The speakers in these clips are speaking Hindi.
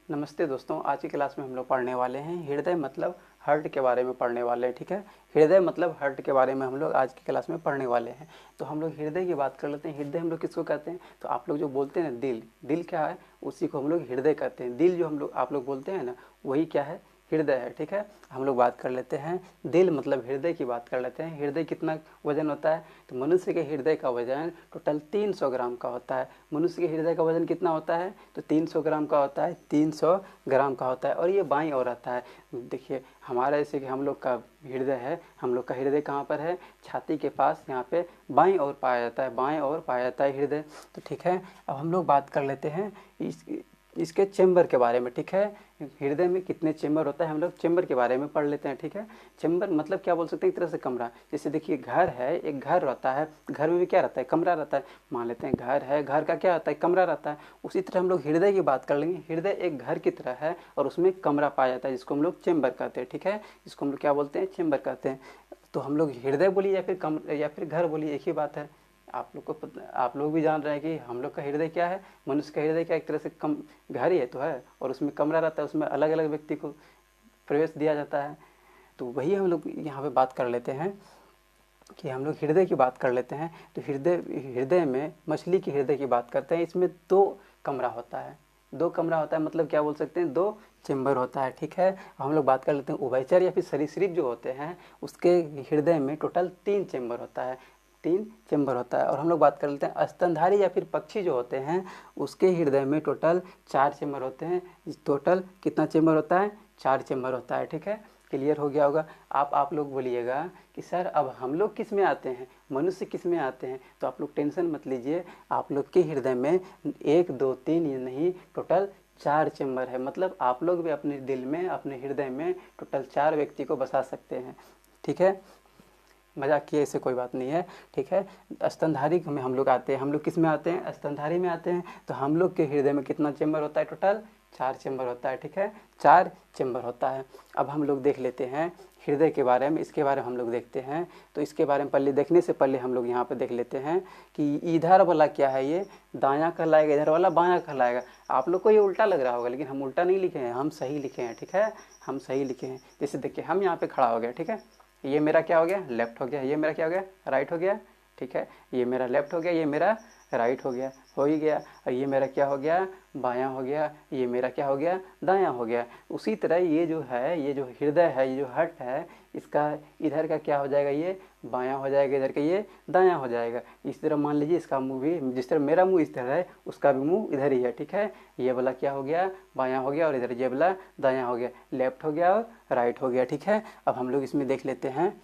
नमस्ते दोस्तों, आज की क्लास में हम लोग पढ़ने वाले हैं हृदय मतलब हार्ट के बारे में पढ़ने वाले हैं। ठीक है, हृदय मतलब हार्ट के बारे में हम लोग आज की क्लास में पढ़ने वाले हैं। तो हम लोग हृदय की बात कर लेते हैं। हृदय हम लोग किसको कहते हैं? तो आप लोग जो बोलते हैं ना दिल, दिल क्या है? उसी को हम लोग हृदय कहते हैं। दिल जो हम लोग आप लोग बोलते हैं ना, वही क्या है? हृदय है। ठीक है, हम लोग बात कर लेते हैं दिल मतलब हृदय की बात कर लेते हैं। हृदय कितना वजन होता है? तो मनुष्य के हृदय का वजन टोटल 300 ग्राम का होता है। मनुष्य के हृदय का वजन कितना होता है? तो 300 ग्राम का होता है। 300 ग्राम का होता है और ये बाईं ओर आता है। देखिए हमारा जैसे कि हम लोग का हृदय है, हम लोग का हृदय कहाँ पर है? छाती के पास, यहाँ पे बाईं ओर पाया जाता है। बाईं ओर पाया जाता है हृदय। तो ठीक है, अब हम लोग बात कर लेते हैं इसके चेंबर के बारे में। ठीक है, हृदय में कितने चेंबर होता है, हम लोग चेंबर के बारे में पढ़ लेते हैं। ठीक है, चेंबर मतलब क्या बोल सकते हैं? एक तरह से कमरा। जैसे देखिए घर है, एक घर रहता है, घर में भी क्या रहता है? कमरा रहता है। मान लेते हैं घर है, घर का क्या रहता है? कमरा रहता है। उसी तरह हम लोग हृदय की बात कर लेंगे। हृदय एक घर की तरह है और उसमें कमरा पाया जाता है, जिसको हम लोग चेंबर कहते हैं। ठीक है, इसको हम लोग क्या बोलते हैं? चेंबर कहते हैं। तो हम लोग हृदय बोलिए या फिर घर बोलिए, एक ही बात है। आप लोग भी जान रहे हैं कि हम लोग का हृदय क्या है। मनुष्य का हृदय क्या एक तरह से कम घर ही है तो है, और उसमें कमरा रहता है, उसमें अलग अलग व्यक्ति को प्रवेश दिया जाता है। तो वही हम लोग यहाँ पे बात कर लेते हैं कि हम लोग हृदय की बात कर लेते हैं। तो हृदय हृदय में मछली के हृदय की बात करते हैं। इसमें 2 कमरा होता है। 2 कमरा होता है मतलब क्या बोल सकते हैं? 2 चेंबर होता है। ठीक है, हम लोग बात कर लेते हैं उभयचर या फिर सरीसृप जो होते हैं, उसके हृदय में टोटल 3 चेंबर होता है। 3 चेंबर होता है। और हम लोग बात कर लेते हैं स्तनधारी या फिर पक्षी जो होते हैं, उसके हृदय में टोटल 4 चेंबर होते हैं। टोटल कितना चेंबर होता है? 4 चेंबर होता है। ठीक है, क्लियर हो गया होगा। आप लोग बोलिएगा कि सर अब हम लोग किस में आते हैं, मनुष्य किस में आते हैं? तो आप लोग टेंशन मत लीजिए, आप लोग के हृदय में 1 2 3 ये नहीं, टोटल 4 चेंबर है। मतलब आप लोग भी अपने दिल में, अपने हृदय में टोटल 4 व्यक्ति को बसा सकते हैं। ठीक है, मजाक किए, इससे कोई बात नहीं है। ठीक है, स्तनधारी में हम लोग आते हैं। हम लोग किस में आते हैं? स्तनधारी में आते हैं। तो हम लोग के हृदय में कितना चेंबर होता है? टोटल 4 चेंबर होता है। ठीक है, 4 चेंबर होता है। अब हम लोग देख लेते हैं हृदय के बारे में, इसके बारे में हम लोग देखते हैं। तो इसके बारे में पहले देखने से पहले हम लोग यहाँ पर देख लेते हैं कि इधर वाला क्या है, ये दायां कहलाएगा, इधर वाला बायां कहलाएगा। आप लोग को ये उल्टा लग रहा होगा, लेकिन हम उल्टा नहीं लिखे हैं, हम सही लिखे हैं। ठीक है, हम सही लिखे हैं। जैसे देखिए हम यहाँ पे खड़ा हो गया। ठीक है, ये मेरा क्या हो गया? लेफ्ट हो गया। ये मेरा क्या हो गया? राइट हो गया। ठीक है, ये मेरा लेफ्ट हो गया, ये मेरा राइट हो गया, हो ही गया। और ये मेरा क्या हो गया? बायां हो गया। ये मेरा क्या हो गया? दायां हो गया। उसी तरह ये जो है, ये जो हृदय है, ये जो हार्ट है, इसका इधर का क्या हो जाएगा? ये बायां हो जाएगा, इधर का ये दायां हो जाएगा। इस तरह मान लीजिए इसका मुंह भी, जिस तरह मेरा मुंह इस तरह है, उसका भी मुंह इधर ही है। ठीक है, ये वाला क्या हो गया? बायां हो गया, और इधर ये वाला दायां हो गया। लेफ्ट हो गया और राइट हो गया। ठीक है, अब हम लोग इसमें देख लेते हैं।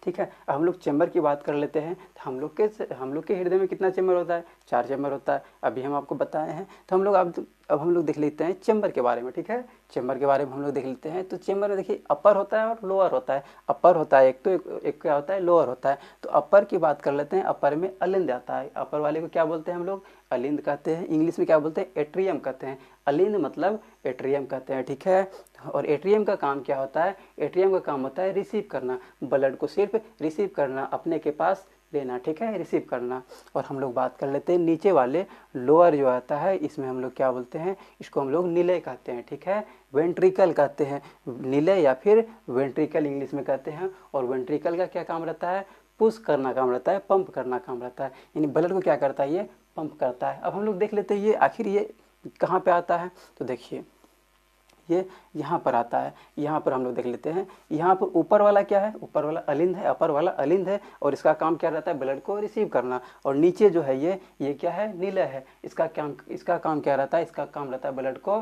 ठीक है, अब हम लोग चेंबर की बात कर लेते हैं। तो हम लोग के हृदय में कितना चेंबर होता है? 4 चेंबर होता है, अभी हम आपको बताए हैं। तो हम लोग अब हम लोग देख लेते हैं चेंबर के बारे में। ठीक है, चेंबर के बारे में हम लोग देख लेते हैं। तो चेंबर में देखिए अपर होता है और लोअर होता है। अपर होता है एक, तो एक क्या होता है? लोअर होता है। तो अपर की बात कर लेते हैं। अपर में अलिंद आता है। अपर वाले को क्या बोलते हैं हम लोग? अलिंद कहते हैं। इंग्लिश में क्या बोलते हैं? एट्रियम कहते हैं। अलिंद मतलब एट्रियम कहते हैं। ठीक है, और एट्रियम का काम क्या होता है? एट्रियम का काम होता है रिसीव करना, ब्लड को सिर्फ रिसीव करना, अपने के पास लेना। ठीक है, रिसीव करना। और हम लोग बात कर लेते हैं नीचे वाले लोअर जो आता है, इसमें हम लोग क्या बोलते हैं? इसको हम लोग निलय कहते हैं। ठीक है, वेंट्रिकल कहते हैं। निलय या फिर वेंट्रिकल इंग्लिश में कहते हैं। और वेंट्रिकल का क्या काम रहता है? पुश करना काम रहता है, पंप करना काम रहता है। यानी ब्लड को क्या करता है? ये पंप करता है। अब हम लोग देख लेते हैं ये आखिर ये कहाँ पे आता है। तो देखिए ये यहाँ पर आता है। यहाँ पर हम लोग देख लेते हैं। यहाँ पर ऊपर वाला क्या है? ऊपर वाला अलिंद है, अपर वाला अलिंद है, और इसका काम क्या रहता है? ब्लड को रिसीव करना। और नीचे जो है ये क्या है? निलय है। इसका काम क्या रहता है? इसका काम रहता है ब्लड को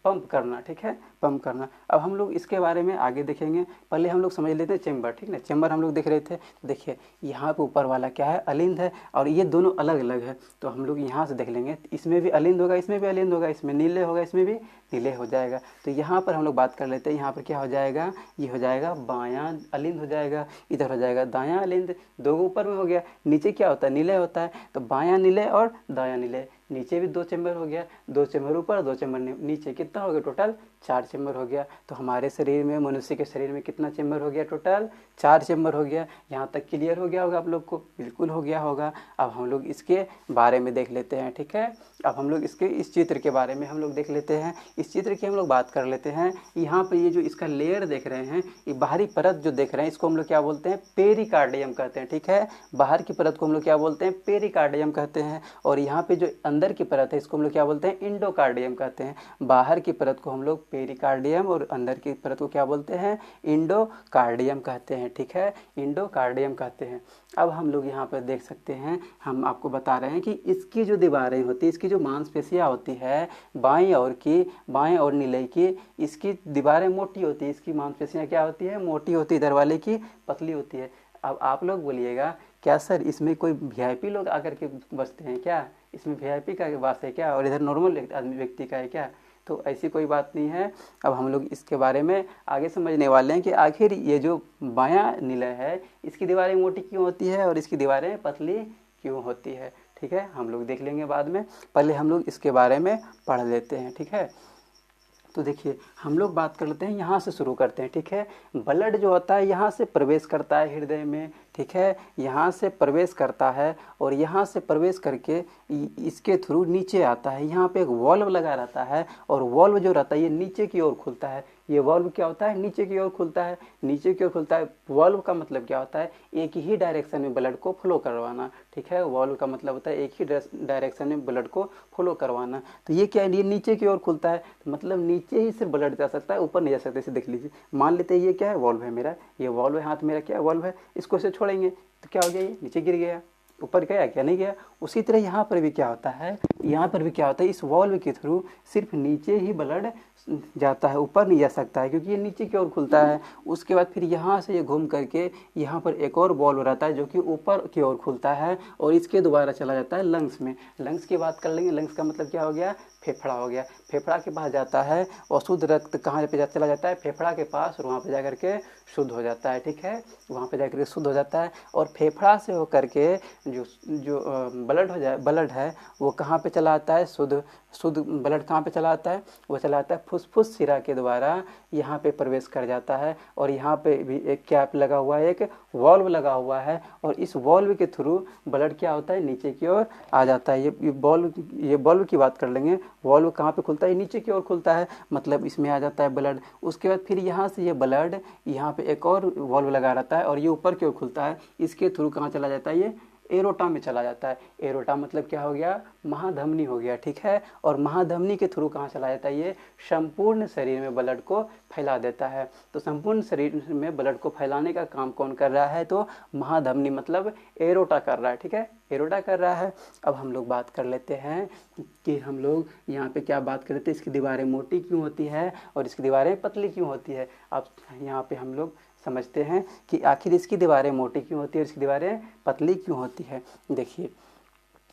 पंप करना। ठीक है, पंप करना। अब हम लोग इसके बारे में आगे देखेंगे। पहले हम लोग समझ लेते हैं चेंबर। ठीक है, चेंबर हम लोग देख रहे थे। देखिए यहाँ पे ऊपर वाला क्या है? अलिंद है, और ये दोनों अलग अलग है। तो हम लोग यहाँ से देख लेंगे, इसमें भी अलिंद होगा, इसमें भी अलिंद होगा, इसमें नीले होगा, इसमें भी नीले हो जाएगा। तो यहाँ पर हम लोग बात कर लेते हैं। यहाँ पर क्या हो जाएगा? ये हो जाएगा बायां अलिंद हो जाएगा, इधर हो जाएगा दायां अलिंद। दो ऊपर में हो गया, नीचे क्या होता है? नीले होता है। तो बायां नीले और दायां नीले, नीचे भी 2 चैम्बर हो गया, 2 चैम्बर ऊपर 2 चैम्बर नीचे, कितना हो गया टोटल 4 चैम्बर हो गया। तो हमारे शरीर में, मनुष्य के शरीर में कितना चैम्बर हो गया टोटल 4 चैम्बर हो गया। यहाँ तक क्लियर हो गया होगा आप लोग को, बिल्कुल हो गया होगा। अब हम लोग इसके बारे में देख लेते हैं, ठीक है। अब हम लोग इसके इस चित्र के बारे में हम लोग देख लेते हैं, इस चित्र की हम लोग बात कर लेते हैं। यहाँ पे ये जो इसका लेयर देख रहे हैं, ये बाहरी परत जो देख रहे हैं, इसको हम लोग क्या बोलते हैं, पेरिकार्डियम कहते हैं, ठीक है। बाहर की परत को हम लोग क्या बोलते हैं, पेरिकार्डियम कहते हैं। और यहाँ पे जो अंदर की परत है, इसको हम लोग क्या बोलते हैं, इंडोकार्डियम कहते हैं। बाहर की परत को हम लोग पेरिकार्डियम और अंदर की परत को क्या बोलते हैं, इंडोकार्डियम कहते हैं, ठीक है, इंडोकार्डियम कहते हैं। अब हम लोग यहाँ पर देख सकते हैं, हम आपको बता रहे हैं कि इसकी जो दीवारें होती है, इसकी जो मांसपेशियाँ होती है, बाएं और नीले की, इसकी दीवारें मोटी होती है, इसकी मांसपेशियाँ क्या होती है, मोटी होती है, इधर वाले की पतली होती है। अब आप लोग बोलिएगा, क्या सर इसमें कोई वीआईपी लोग आकर के बसते हैं क्या, इसमें वीआईपी का वास है क्या, और इधर नॉर्मल आदमी व्यक्ति का है क्या? तो ऐसी कोई बात नहीं है। अब हम लोग इसके बारे में आगे समझने वाले हैं कि आखिर ये जो बायां निलय है, इसकी दीवारें मोटी क्यों होती है और इसकी दीवारें पतली क्यों होती है, ठीक है, हम लोग देख लेंगे बाद में। पहले हम लोग इसके बारे में पढ़ लेते हैं, ठीक है। तो देखिए, हम लोग बात कर लेते हैं, यहाँ से शुरू करते हैं, ठीक है। ब्लड जो होता है यहाँ से प्रवेश करता है हृदय में, ठीक है, यहाँ से प्रवेश करता है और यहाँ से प्रवेश करके इसके थ्रू नीचे आता है। यहाँ पे एक वॉल्व लगा रहता है और वॉल्व जो रहता है ये नीचे की ओर खुलता है। ये वॉल्व क्या होता है, नीचे की ओर खुलता है, नीचे की ओर खुलता है। वॉल्व का मतलब क्या होता है, एक ही डायरेक्शन में ब्लड को फ्लो करवाना, ठीक है। वॉल्व का मतलब होता है एक ही डायरेक्शन में ब्लड को फ्लो करवाना। तो ये क्या है, ये नीचे की ओर खुलता है, तो मतलब नीचे ही सिर्फ ब्लड जा सकता है, ऊपर नहीं जा सकता। इसे देख लीजिए, मान लेते हैं ये क्या है, वॉल्व है मेरा, ये वॉल्व है, हाथ मेरा क्या वॉल्व है, इसको इसे छोड़ेंगे तो क्या हो गया, ये नीचे गिर गया, ऊपर गया क्या, नहीं गया। उसी तरह यहाँ पर भी क्या होता है, यहाँ पर भी क्या होता है, इस वॉल्व के थ्रू सिर्फ नीचे ही ब्लड जाता है, ऊपर नहीं जा सकता है क्योंकि ये नीचे की ओर खुलता है। उसके बाद फिर यहाँ से ये घूम करके यहाँ पर एक और वॉल्व रहता है जो कि ऊपर की ओर खुलता है और इसके दोबारा चला जाता है लंग्स में। लंग्स की बात कर लेंगे, लंग्स का मतलब क्या हो गया, फेफड़ा हो गया। फेफड़ा के पास जाता है और शुद्ध रक्त कहाँ पे चला जाता है, फेफड़ा के पास, और वहाँ पे जाकर के शुद्ध हो जाता है, ठीक है, वहाँ पे जाकर के शुद्ध हो जाता है। और फेफड़ा से होकर के जो ब्लड है वो कहाँ पे चला आता है, शुद्ध ब्लड कहाँ पे चला आता है, वो चला आता है फुसफुस शिरा के द्वारा यहाँ पे प्रवेश कर जाता है। और यहाँ पे भी एक कैप लगा हुआ है, एक वॉल्व लगा हुआ है और इस वॉल्व के थ्रू ब्लड क्या होता है, नीचे की ओर आ जाता है। ये वॉल्व की बात कर लेंगे, वॉल्व कहाँ पे खुलता है, नीचे की ओर खुलता है, मतलब इसमें आ जाता है ब्लड। उसके बाद फिर यहाँ से ये ब्लड यहाँ पे एक और वॉल्व लगा रहता है और ये ऊपर की ओर खुलता है, इसके थ्रू कहाँ चला जाता है, ये एरोटा में चला जाता है। एरोटा मतलब क्या हो गया, महाधमनी हो गया, ठीक है। और महाधमनी के थ्रू कहाँ चला जाता है, ये संपूर्ण शरीर में ब्लड को फैला देता है। तो संपूर्ण शरीर में ब्लड को फैलाने का काम कौन कर रहा है, तो महाधमनी मतलब एरोटा कर रहा है, ठीक है, एरोटा कर रहा है। अब हम लोग बात कर लेते हैं कि हम लोग यहाँ पे क्या बात कर लेते हैं, इसकी दीवारें मोटी क्यों होती है और इसकी दीवारें पतली क्यों होती है। अब यहाँ पे हम लोग समझते हैं कि आखिर इसकी दीवारें मोटी क्यों होती है और इसकी दीवारें पतली क्यों होती है। देखिए,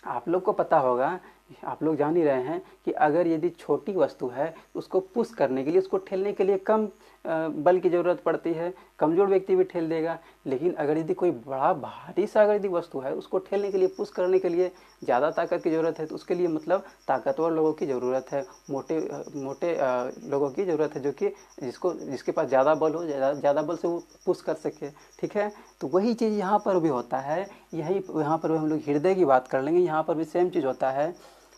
आप लोग को पता होगा, आप लोग जान ही रहे हैं कि अगर यदि छोटी वस्तु है उसको पुश करने के लिए, उसको ठेलने के लिए कम बल की ज़रूरत पड़ती है, कमज़ोर व्यक्ति भी ठेल देगा। लेकिन अगर यदि कोई बड़ा भारी सा अगर यदि वस्तु है, उसको ठेलने के लिए, पुश करने के लिए ज़्यादा ताकत की ज़रूरत है, तो उसके लिए मतलब ताकतवर लोगों की ज़रूरत है, मोटे लोगों की ज़रूरत है, जो कि जिसके पास ज़्यादा बल हो, ज़्यादा बल से वो पुश कर सके, ठीक है। तो वही चीज़ यहाँ पर भी होता है। यहाँ पर हम लोग हृदय की बात कर लेंगे, यहाँ पर भी सेम चीज़ होता है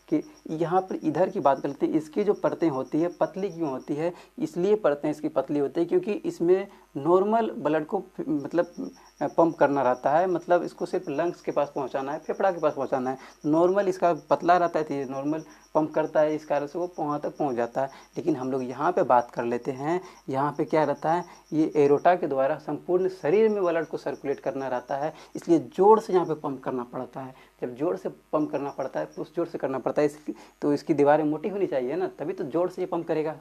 कि यहाँ पर इधर की बात करते हैं, इसकी जो परतें होती है पतली क्यों होती है, इसलिए परतें इसकी पतली होती है क्योंकि इसमें नॉर्मल ब्लड को मतलब पंप करना रहता है, मतलब इसको सिर्फ लंग्स के पास पहुँचाना है, फेफड़ा के पास पहुँचाना है। नॉर्मल इसका पतला रहता है तो ये नॉर्मल पंप करता है, इस कारण से वो वहाँ तक पहुँच जाता है। लेकिन हम लोग यहाँ पे बात कर लेते हैं, यहाँ पे क्या रहता है, ये एरोटा के द्वारा संपूर्ण शरीर में ब्लड को सर्कुलेट करना रहता है, इसलिए जोर से यहाँ पे पंप करना पड़ता है। जब जोर से पंप करना पड़ता है, उस जोर से करना पड़ता है, तो इसकी दीवारें मोटी होनी चाहिए ना, तभी तो जोर से ये पंप करेगा,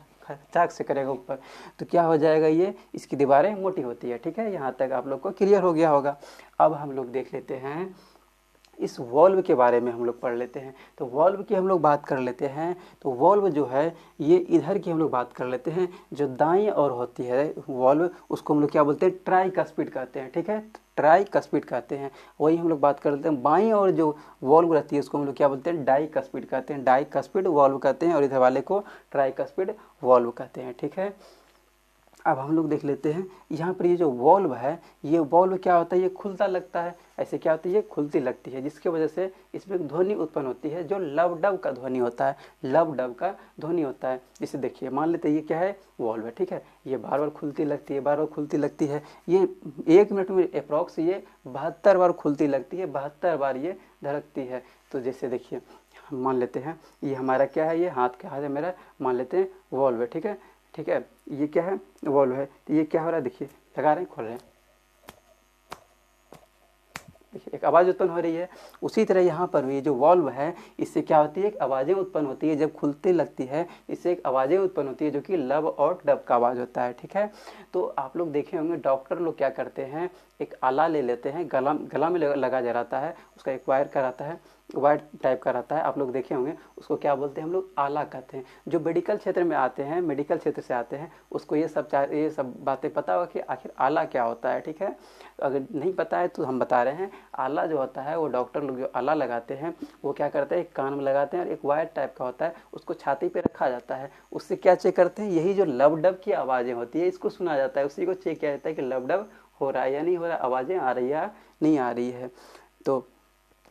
चाक से करेगा ऊपर, तो क्या हो जाएगा, ये इसकी दीवारें मोटी होती है, ठीक है। यहाँ तक आप लोग को क्लियर हो गया होगा। अब हम लोग देख लेते हैं इस वॉल्व के बारे में हम लोग पढ़ लेते हैं। तो वॉल्व की हम लोग बात कर लेते हैं। तो वॉल्व जो है ये इधर की हम लोग बात कर लेते हैं, जो दाईं ओर होती है वॉल्व, उसको हम लोग क्या बोलते हैं, ट्राइकस्पिड कहते हैं। ठीक है, ट्राइकस्पिड कहते हैं। वही हम लोग बात कर लेते हैं बाईं ओर जो वॉल्व रहती है उसको हम लोग क्या बोलते हैं, डाइकस्पिड कहते हैं। डाइकस्पिड वॉल्व कहते हैं और इधर वाले को ट्राइकस्पिड वॉल्व कहते हैं। ठीक है, अब हम लोग देख लेते हैं यहाँ पर ये जो वॉल्व है, ये वॉल्व क्या होता है, ये खुलता लगता है। ऐसे क्या होती है, ये खुलती लगती है, जिसकी वजह से इसमें एक ध्वनि उत्पन्न होती है जो लब डब का ध्वनि होता है। लब डब का ध्वनि होता है। जिसे देखिए, मान लेते हैं ये क्या है, वॉल्व है। ठीक है, ये बार बार खुलती लगती है, बार बार खुलती लगती है। ये 1 मिनट में अप्रॉक्स ये 72 बार खुलती लगती है, 72 बार ये धड़कती है। तो जैसे देखिए, हम मान लेते हैं ये हमारा क्या है, ये हाथ है मेरा, मान लेते हैं वॉल्व है। ठीक है, ठीक है, ये क्या है, वॉल्व है। तो ये क्या हो रहा है, देखिए लगा रहे हैं, खोल रहे हैं, देखिए एक आवाज़ उत्पन्न हो रही है। उसी तरह यहाँ पर भी जो वॉल्व है, इससे क्या होती है, एक आवाज़ें उत्पन्न होती है। जब खुलती लगती है इससे एक आवाज़ें उत्पन्न होती है जो कि लब और डब का आवाज़ होता है। ठीक है, तो आप लोग देखे होंगे डॉक्टर लोग क्या करते हैं, एक आला ले लेते हैं, गला में लगा जा रहता है, उसका एक वायर का रहता है, वायर टाइप का रहता है, आप लोग देखे होंगे। उसको क्या बोलते हैं, हम लोग आला कहते हैं। जो मेडिकल क्षेत्र में आते हैं, मेडिकल क्षेत्र से आते हैं, उसको ये सब बातें पता होगा कि आखिर आला क्या होता है। ठीक है, अगर नहीं पता है तो हम बता रहे हैं। आला जो होता है, वो डॉक्टर लोग जो आला लगाते हैं वो क्या करते हैं, एक कान में लगाते हैं और एक वायर टाइप का होता है, उसको छाती पे रखा जाता है। उससे क्या चेक करते हैं, यही जो लब डब की आवाज़ें होती है इसको सुना जाता है। उसी को चेक किया जाता है कि लब डब हो रहा है या नहीं हो रहा, आवाज़ें आ रही है या नहीं आ रही है। तो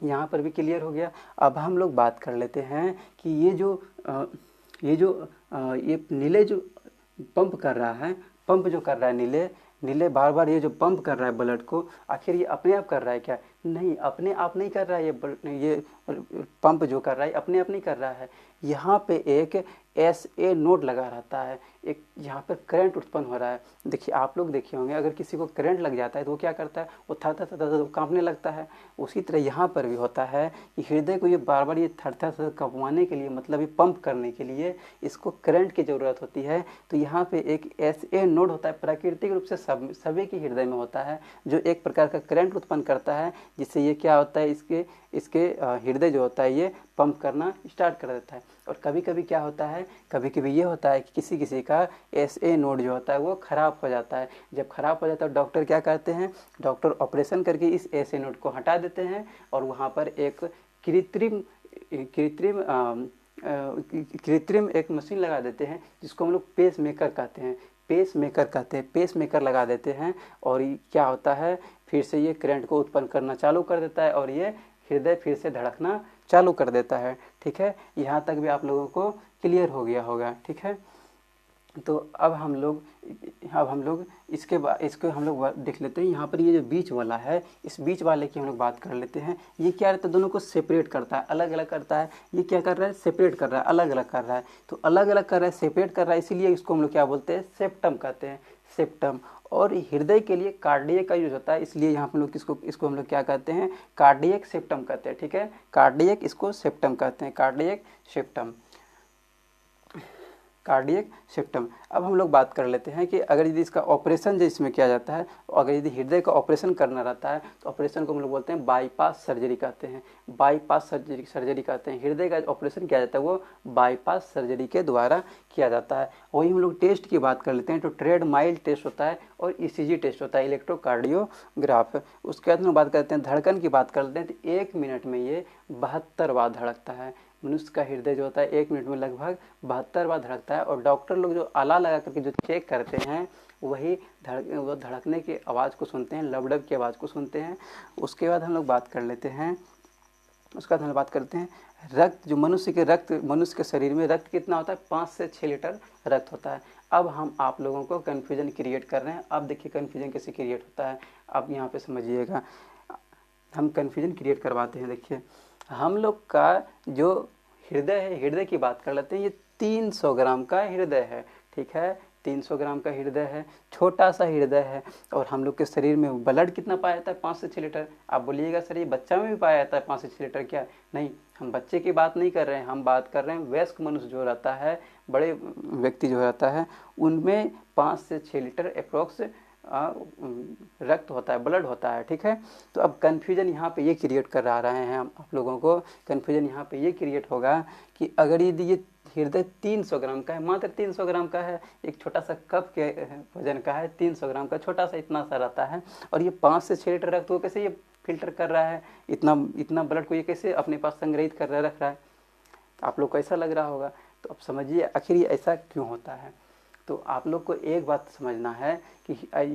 यहाँ पर भी क्लियर हो गया। अब हम लोग बात कर लेते हैं कि ये नीले जो पंप कर रहा है, पंप जो कर रहा है नीले बार बार ये जो पंप कर रहा है ब्लड को, आखिर ये अपने आप कर रहा है क्या, नहीं, अपने आप नहीं कर रहा है। ये पंप जो कर रहा है अपने आप नहीं कर रहा है। यहाँ पे एक SA नोड लगा रहता है, एक यहाँ पर करंट उत्पन्न हो रहा है। देखिए, आप लोग देखे होंगे अगर किसी को करंट लग जाता है तो वो क्या करता है, वो थर थर थर कांपने लगता है। उसी तरह यहाँ पर भी होता है कि हृदय को ये बार बार ये थर थर थर कांपवाने के लिए, मतलब ये पंप करने के लिए इसको करंट की ज़रूरत होती है। तो यहाँ पे एक SA नोड होता है, प्राकृतिक रूप से सभी के हृदय में होता है, जो एक प्रकार का करंट उत्पन्न करता है, जिससे ये क्या होता है, इसके हृदय जो होता है ये पंप करना स्टार्ट कर देता है। और कभी कभी क्या होता है, कभी कभी ये होता है कि किसी का SA नोड जो होता है वो ख़राब हो जाता है। जब ख़राब हो जाता है डॉक्टर क्या करते हैं, डॉक्टर ऑपरेशन करके इस SA नोड को हटा देते हैं और वहाँ पर एक कृत्रिम एक मशीन लगा देते हैं जिसको हम लोग पेस मेकर कहते हैं। पेस मेकर लगा देते हैं और क्या होता है, फिर से ये करंट को उत्पन्न करना चालू कर देता है और ये हृदय फिर से धड़कना चालू कर देता है। ठीक है, यहाँ तक भी आप लोगों को क्लियर हो गया होगा। ठीक है, तो अब हम लोग इसको हम लोग देख लेते हैं। यहाँ पर ये जो बीच वाला है, इस बीच वाले की हम लोग बात कर लेते हैं। ये क्या रहता है, दोनों को सेपरेट करता है, अलग अलग करता है। ये क्या कर रहा है, सेपरेट कर रहा है, अलग अलग कर रहा है। तो अलग अलग कर रहा है, सेपरेट कर रहा है, इसीलिए इसको हम लोग क्या बोलते हैं, सेप्टम कहते हैं, सेप्टम। और हृदय के लिए कार्डियक का यूज होता है, इसलिए यहाँ पर लोग इसको हम लोग क्या कहते हैं, कार्डियक सेप्टम कहते हैं। ठीक है, कार्डियक इसको सेप्टम कहते हैं, कार्डियक सेप्टम, कार्डियक सेप्टम। अब हम लोग बात कर लेते हैं कि अगर यदि इसका ऑपरेशन जो इसमें किया जाता है, अगर यदि हृदय का ऑपरेशन करना रहता है तो ऑपरेशन को हम लोग बोलते हैं बाईपास सर्जरी कहते हैं, बाईपास सर्जरी कहते हैं। हृदय का ऑपरेशन किया जाता है वो बाईपास सर्जरी के द्वारा किया जाता है। वही हम लोग टेस्ट की बात कर लेते हैं। तो ट्रेडमाइल टेस्ट होता है और ECG टेस्ट होता है, इलेक्ट्रोकार्डियोग्राफ। उसके बाद हम बात करते हैं धड़कन की बात कर लेते हैं। तो 1 मिनट में ये 72 बार धड़कता है। मनुष्य का हृदय जो होता है 1 मिनट में लगभग 72 बार धड़कता है। और डॉक्टर लोग जो आला लगा करके जो चेक करते हैं वही वो धड़कने की आवाज़ को सुनते हैं, लब डब की आवाज़ को सुनते हैं। उसके बाद हम लोग बात कर लेते हैं, उसके बाद हम बात करते हैं रक्त। जो मनुष्य के शरीर में रक्त कितना होता है, 5 से 6 लीटर रक्त होता है। अब हम आप लोगों को कन्फ्यूजन क्रिएट कर रहे हैं। अब देखिए कन्फ्यूजन कैसे क्रिएट होता है, अब यहाँ पे समझिएगा, हम कन्फ्यूजन क्रिएट करवाते हैं। देखिए, हम लोग का जो हृदय है, हृदय की बात कर लेते हैं। ये 300 ग्राम का हृदय है। ठीक है, 300 ग्राम का हृदय है, छोटा सा हृदय है। और हम लोग के शरीर में ब्लड कितना पाया जाता है, 5 से 6 लीटर। आप बोलिएगा सर ये बच्चा में भी पाया जाता है 5 से 6 लीटर, क्या? नहीं, हम बच्चे की बात नहीं कर रहे हैं, हम बात कर रहे हैं वयस्क मनुष्य जो रहता है, बड़े व्यक्ति जो रहता है, उनमें 5 से 6 लीटर अप्रोक्स रक्त होता है, ब्लड होता है, ठीक है। तो अब कन्फ्यूजन यहाँ पे ये क्रिएट कर रहे हैं आप लोगों को, कन्फ्यूजन यहाँ पे ये क्रिएट होगा कि अगर यदि ये हृदय 300 ग्राम का है, मात्र 300 ग्राम का है, एक छोटा सा कप के वजन का है, 300 ग्राम का छोटा सा इतना सा रहता है, और ये 5 से 6 लीटर रक्त को कैसे ये फिल्टर कर रहा है, इतना ब्लड को ये कैसे अपने पास संग्रहित कर रख रहा है, आप लोग को ऐसा लग रहा होगा। तो अब समझिए आखिर ये ऐसा क्यों होता है। तो आप लोग को एक बात समझना है कि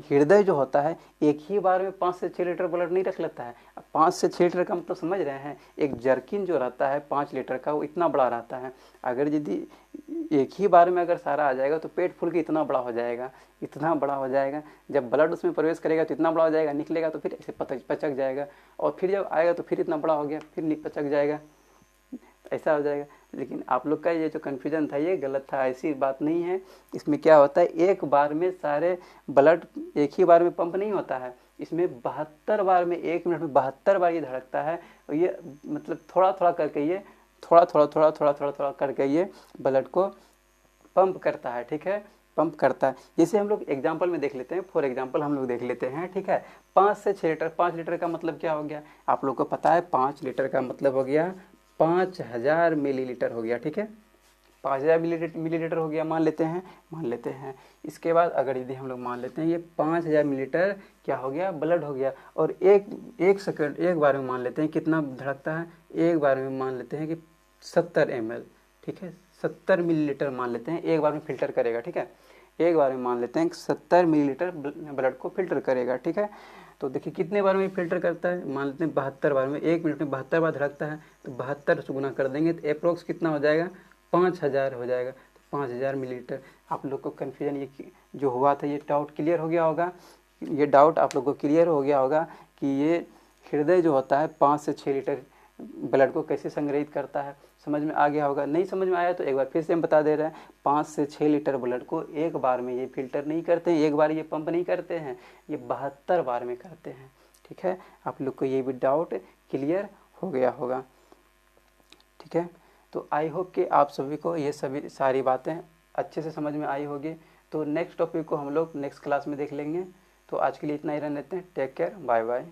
हृदय जो होता है एक ही बार में 5 से 6 लीटर ब्लड नहीं रख लेता है। 5 से 6 लीटर का मतलब समझ रहे हैं, एक जर्किन जो रहता है 5 लीटर का वो इतना बड़ा रहता है। अगर यदि एक ही बार में अगर सारा आ जाएगा तो पेट फूल के इतना बड़ा हो जाएगा, इतना बड़ा हो जाएगा। जब ब्लड उसमें प्रवेश करेगा तो इतना बड़ा हो जाएगा, निकलेगा तो फिर ऐसे पचक जाएगा, और फिर जब आएगा तो फिर इतना बड़ा हो गया, फिर पचक जाएगा, ऐसा हो जाएगा। लेकिन आप लोग का ये जो कन्फ्यूजन था ये गलत था, ऐसी बात नहीं है। इसमें क्या होता है, एक बार में सारे ब्लड एक ही बार में पंप नहीं होता है, इसमें 72 बार में 1 मिनट में 72 बार ये धड़कता है। और ये मतलब थोड़ा थोड़ा करके ये थोड़ा करके ये ब्लड को पंप करता है, ठीक है, पंप करता है। जैसे हम लोग एग्जाम्पल में देख लेते हैं, फॉर एग्जाम्पल हम लोग देख लेते हैं, ठीक है। 5 से 6 लीटर, 5 लीटर का मतलब क्या हो गया आप लोग को पता है, 5 लीटर का मतलब हो गया 5000 मिलीलीटर हो गया, ठीक है, 5000 मिलीलीटर हो गया, मान लेते हैं। इसके बाद अगर यदि हम लोग मान लेते हैं ये 5000 मिलीलीटर क्या हो गया, ब्लड हो गया। और एक सेकंड एक बार में मान लेते हैं कितना धड़कता है, एक बार में मान लेते हैं कि 70 ml, ठीक है, 70 मिलीलीटर मान लेते हैं, एक बार में फिल्टर करेगा, ठीक है, एक बार में मान लेते हैं 70 मिलीलीटर ब्लड को फिल्टर करेगा, ठीक है। तो देखिए कितने बार में फिल्टर करता है, मान लेते हैं 72 बार में, 1 मिनट में 72 बार धड़कता है, तो 72 से गुना कर देंगे तो अप्रोक्स कितना हो जाएगा, 5000 हो जाएगा। तो 5000 मिलीलीटर। आप लोग को कन्फ्यूजन ये जो हुआ था ये डाउट क्लियर हो गया होगा, ये डाउट आप लोग को क्लियर हो गया होगा कि ये हृदय जो होता है 5 से 6 लीटर ब्लड को कैसे संग्रहित करता है, समझ में आ गया होगा। नहीं समझ में आया तो एक बार फिर से हम बता दे रहे हैं, 5 से 6 लीटर ब्लड को एक बार में ये फिल्टर नहीं करते हैं, एक बार ये पंप नहीं करते हैं, ये 72 बार में करते हैं, ठीक है। आप लोग को ये भी डाउट क्लियर हो गया होगा, ठीक है। तो आई होप कि आप सभी को ये सभी सारी बातें अच्छे से समझ में आई होगी। तो नेक्स्ट टॉपिक को हम लोग नेक्स्ट क्लास में देख लेंगे। तो आज के लिए इतना ही रहने देते हैं। Take care, bye bye.